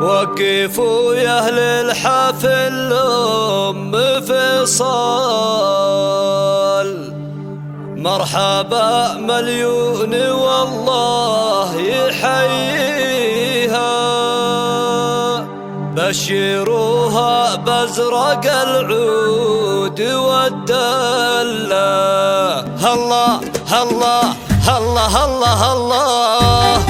وقفوا يا أهل الحفل أم فيصل، مرحبا مليون والله يحييها، بشروها بازرق العود والدلة. الله الله الله الله الله.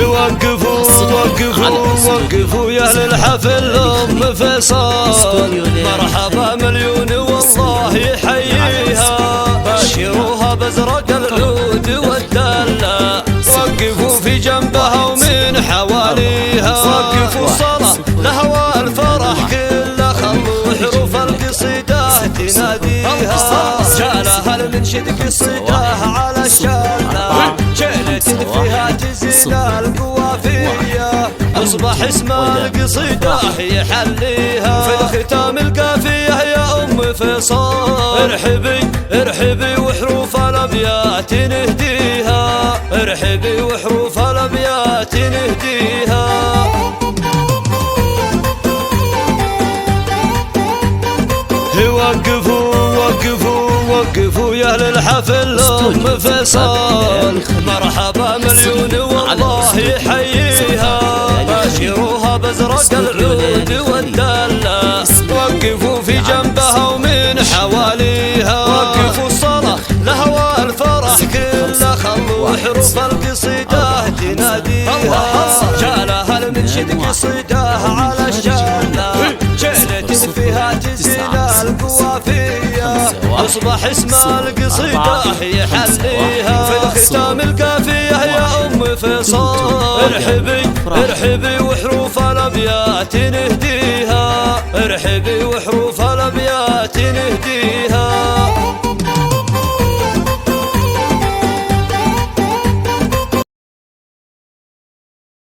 وقفوا وقفوا يا أهل الحفل أم فيصل، مرحبا مليون والله يحييها، بشروها بازرق العود والدلة، وقفوا في جنبها ومن حواليها، وقفوا الصلاة لهوى الفرح كله، خلوا حروف القصيدة تناديها، جالها المنشد قصيدة على الشلة، جيلة فيها تزيد القوافية، أصبح اسم القصيدة يحليها، في الختام القافية يا أم فيصل، ارحبي ارحبي وحروف الأبيات نهديها، ارحبي وحروف الأبيات نهديها. وقفوا يا أهل الحفل أم فيصل، مرحبا مليون والله يحييها، باشروها بازرق العود والدلة، وقفوا في جنبها ومن حواليها، وقفوا الصلاة لهوى الفرح كله، خلوا حروف القصيدة تناديها، جالها المنشد قصيدة على الشلة، جيلة فيها تزيد القوافية، أصبح اسم القصيدة يحليها، في الختام القافية يا أم فيصل، ارحبي ارحبي وحروف الأبيات نهديها، ارحبي وحروف